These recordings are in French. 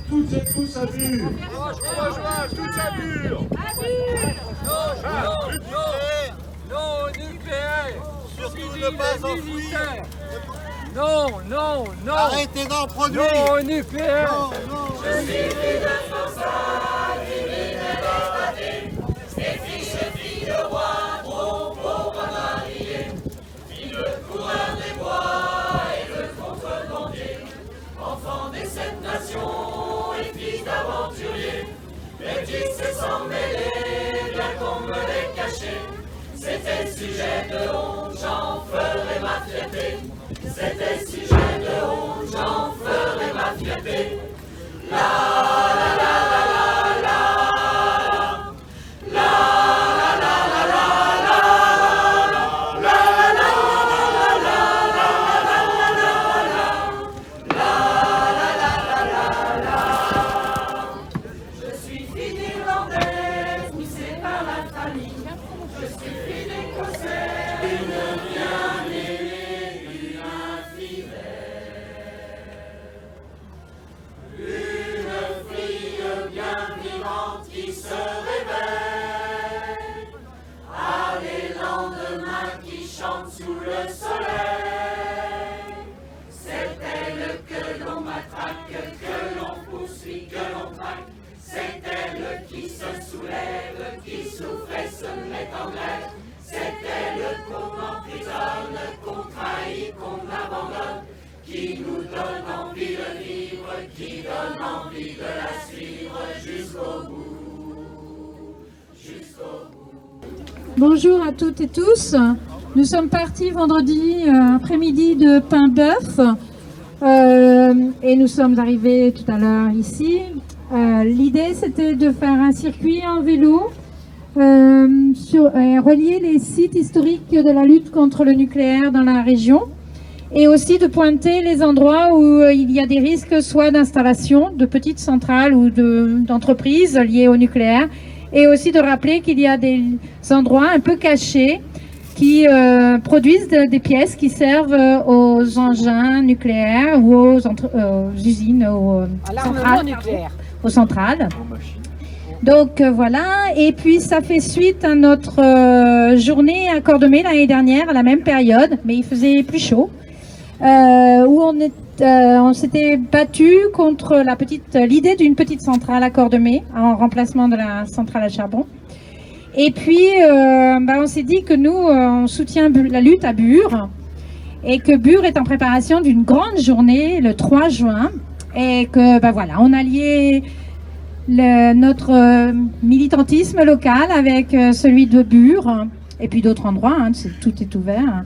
toutes et tous à Bure. Tous à Bure. Non au nucléaire. Surtout ne pas enfouir. Non. Arrêtez d'en produire. Non au nucléaire. Je suis fille de François, divine et déstatée, et fille de roi, trop pauvre à marier, fille de coureur des bois et de contrebandier, enfant des 7 nations et fils d'aventuriers, métis et sans mêler, bien qu'on me l'ait caché, c'était sujet de honte, j'en ferai ma fierté, c'était sujet de honte, j'en ferai ma fierté. Je suis fille d'Irlandaise, poussée par la famille. Je suis fille d'Écossais, une bien-aimée, une infidèle. Une fille bien vivante qui se réveille à des lendemains qui chantent sous le soleil. C'est elle que l'on matraque, que l'on poursuit, que l'on traque. C'est elle qui se soulève, qui souffre et se met en grève. C'est elle qu'on emprisonne, qu'on trahit, qu'on abandonne, qui nous donne envie de vivre, qui donne envie de la suivre jusqu'au bout, jusqu'au bout. Bonjour à toutes et tous. Nous sommes partis vendredi après-midi de Paimboeuf et nous sommes arrivés tout à l'heure ici. L'idée c'était de faire un circuit en vélo relier les sites historiques de la lutte contre le nucléaire dans la région et aussi de pointer les endroits où il y a des risques soit d'installation de petites centrales ou d'entreprises liées au nucléaire et aussi de rappeler qu'il y a des endroits un peu cachés qui produisent des pièces qui servent aux engins nucléaires ou aux usines, aux centrales. Donc voilà, et puis ça fait suite à notre journée à Cordemais l'année dernière, à la même période, mais il faisait plus chaud, où on s'était battu contre l'idée d'une petite centrale à Cordemais, en remplacement de la centrale à charbon. Et puis, on s'est dit que nous, on soutient la lutte à Bure, et que Bure est en préparation d'une grande journée le 3 juin, et que, voilà, on a lié notre militantisme local avec celui de Bure, et puis d'autres endroits, tout est ouvert.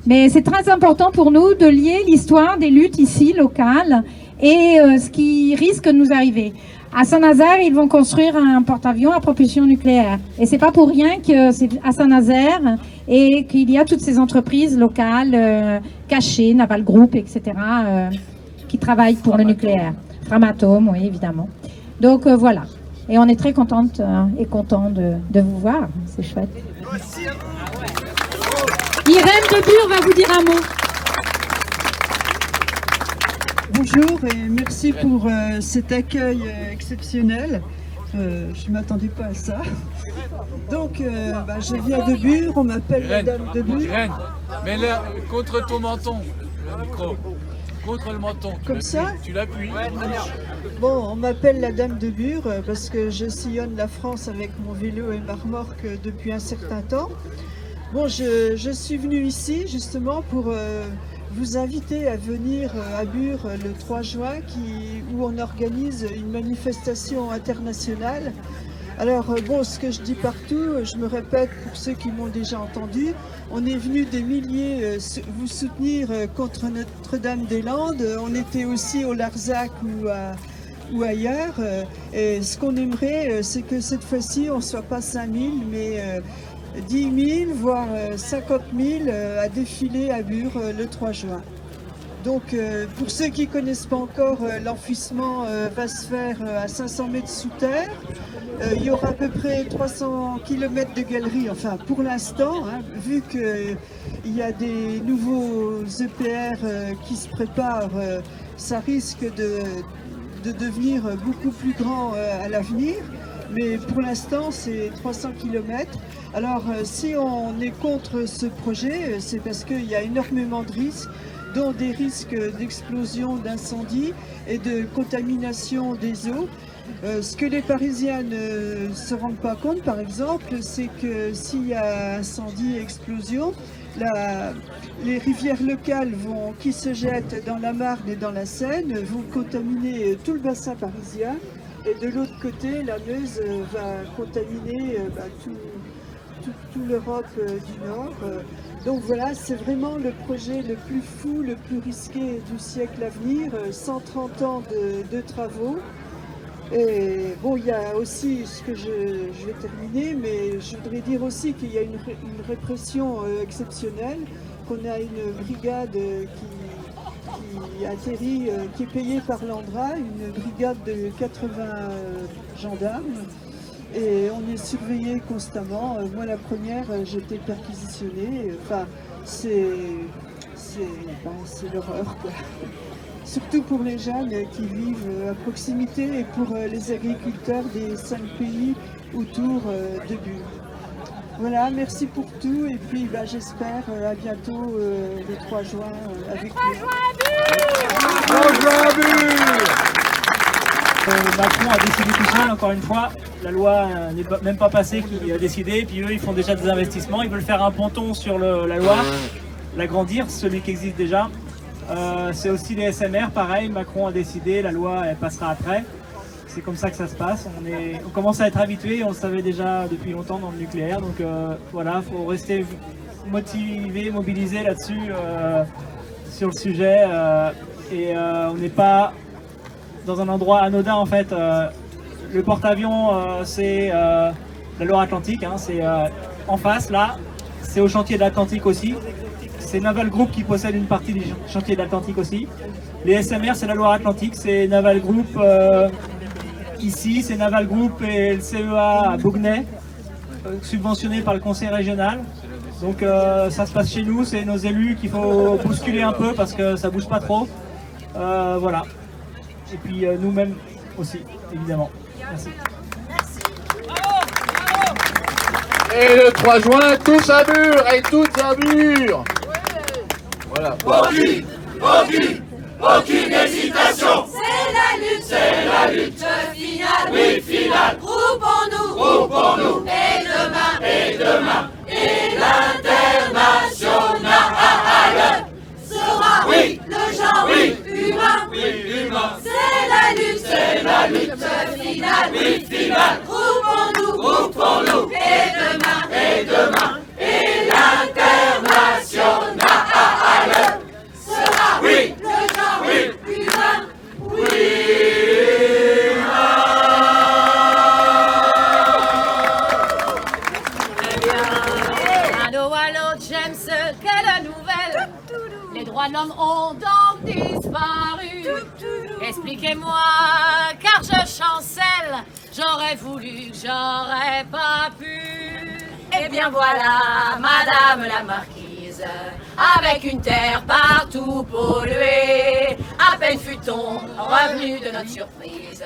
Mais c'est très important pour nous de lier l'histoire des luttes ici, locales, et ce qui risque de nous arriver. À Saint-Nazaire, ils vont construire un porte-avions à propulsion nucléaire. Et c'est pas pour rien que c'est à Saint-Nazaire et qu'il y a toutes ces entreprises locales cachées, Naval Group, etc., qui travaillent pour le nucléaire. Framatome, oui, évidemment. Donc voilà. Et on est très contente et content de vous voir. C'est chouette. Irène de Bure va vous dire un mot. Bonjour et merci pour cet accueil exceptionnel. Je ne m'attendais pas à ça. Donc, je viens de Bure, on m'appelle la Dame de Bure. Irène, mets-le contre ton menton, le micro. Contre le menton. Comme ça? Tu l'appuies. Bon, on m'appelle la Dame de Bure parce que je sillonne la France avec mon vélo et ma remorque depuis un certain temps. Bon, je suis venue ici justement pour vous inviter à venir à Bure le 3 juin où on organise une manifestation internationale. Alors bon, ce que je dis partout, je me répète pour ceux qui m'ont déjà entendu, on est venu des milliers vous soutenir contre Notre-Dame-des-Landes, on était aussi au Larzac ou ailleurs, et ce qu'on aimerait, c'est que cette fois-ci on ne soit pas 5000, mais 10 000, voire 50 000 à défiler à Bure le 3 juin. Donc pour ceux qui ne connaissent pas encore, l'enfouissement va se faire à 500 mètres sous terre. Il y aura à peu près 300 km de galeries, enfin pour l'instant, vu qu'il y a des nouveaux EPR qui se préparent, ça risque de devenir beaucoup plus grand à l'avenir. Mais pour l'instant, c'est 300 km. Alors, si on est contre ce projet, c'est parce qu'il y a énormément de risques, dont des risques d'explosion, d'incendie et de contamination des eaux. Ce que les Parisiens ne se rendent pas compte, par exemple, c'est que s'il y a incendie et explosion, les rivières locales qui se jettent dans la Marne et dans la Seine vont contaminer tout le bassin parisien. Et de l'autre côté, la Meuse va contaminer toute l'Europe du Nord. Donc voilà, c'est vraiment le projet le plus fou, le plus risqué du siècle à venir. 130 ans de travaux. Et bon, il y a aussi ce que je vais terminer, mais je voudrais dire aussi qu'il y a une répression exceptionnelle, qu'on a une brigade qui atterrit, qui est payée par l'Andra, une brigade de 80 gendarmes, et on est surveillé constamment. Moi, la première, j'ai été perquisitionnée. Enfin, c'est l'horreur, quoi. Surtout pour les jeunes qui vivent à proximité et pour les agriculteurs des 5 pays autour de Bure. Voilà, merci pour tout et puis j'espère à bientôt le 3 juin avec vous. Macron a décidé tout seul, encore une fois. La loi n'est même pas passée, qui a décidé. Puis eux, ils font déjà des investissements. Ils veulent faire un ponton sur la Loire, l'agrandir, celui qui existe déjà. C'est aussi les SMR, pareil, Macron a décidé, la loi elle passera après. C'est comme ça que ça se passe. On commence à être habitué, on le savait déjà depuis longtemps dans le nucléaire. Donc voilà, il faut rester motivé, mobilisé là-dessus, sur le sujet. On n'est pas dans un endroit anodin en fait. Le porte-avions, c'est la Loire-Atlantique, hein, c'est en face là. C'est au chantier de l'Atlantique aussi. C'est Naval Group qui possède une partie du chantier de l'Atlantique aussi. Les SMR, c'est la Loire-Atlantique, c'est Naval Group ici, c'est Naval Group et le CEA à Bougnay, subventionné par le conseil régional. Donc ça se passe chez nous, c'est nos élus qu'il faut bousculer un peu parce que ça bouge pas trop. Voilà. Et puis nous-mêmes aussi, évidemment. Merci. Et le 3 juin, tous à Bure et toutes à Bure. Voilà. Aucune hésitation. C'est la lutte finale. Oui, finale. Groupons-nous. Et demain. Et l'international sera le genre humain. C'est la lutte finale. Oui, finale. Groupons-nous. Et demain. Et l'international sera le genre humain. Allô, James, quelle nouvelle? Les droits de l'homme ont donc disparu. Expliquez-moi, car je chancelle. J'aurais voulu, j'aurais pas pu. Eh bien voilà, madame la marquise, avec une terre partout polluée. À peine fut-on revenu de notre surprise,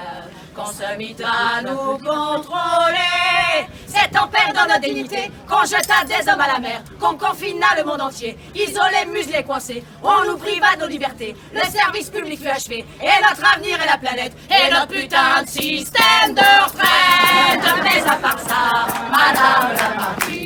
qu'on se mit à nous contrôler. C'est en perdant notre dignité qu'on jeta des hommes à la mer, qu'on confina le monde entier, isolés, muselés, coincés. On nous priva de nos libertés, le service public fut achevé, et notre avenir est la planète, et notre putain de système de retraite. Mais à part ça, madame la marquise,